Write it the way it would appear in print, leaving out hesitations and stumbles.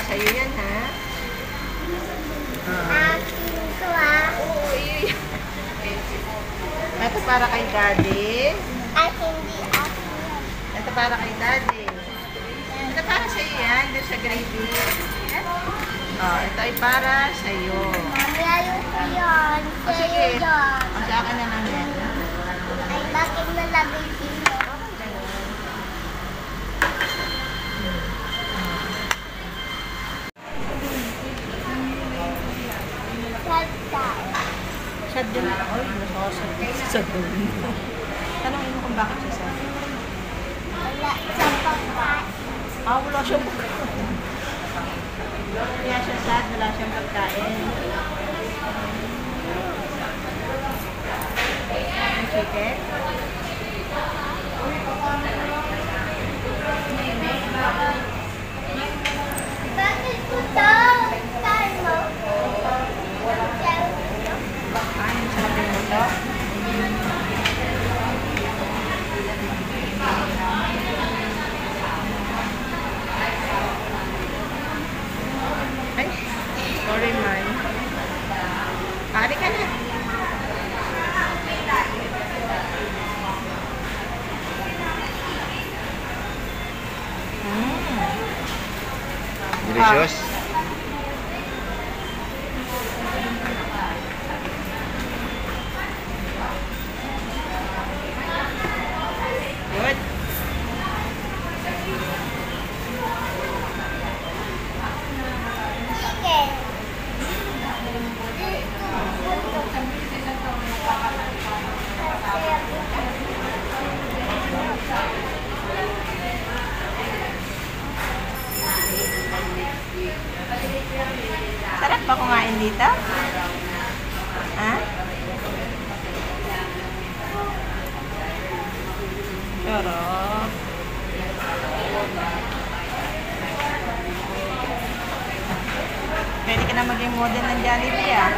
sa'yo yan, ha? Akin ko ah. Oo, iyo. Ito para kay Daddy. Akin di akin yan. Ito para kay Daddy. Ito para sa'yo yan, doon sa gravy. Oh, ito ay para sa'yo. Mami, ayaw ko yan. O, sige. Sa'yo yan. O, sa akin na lang yan. Ay, bakit nalagay dito? Salta. Sad din. Oy, sad din. Tanongin mo kung bakit siya sad. Wala sa pagkain. Wala siyang pagkain. Kaya siya sad, wala siyang pagkain. Ang chicken? Bakit ko to? Saan mo? Yung sabi mo to? Ay, sorry man. Pari ka na. Delicious. Good. Chicken. Sarap ba kumain dito? Ha? Sarap. Pwede ka na maging model ng Jollibee, ah.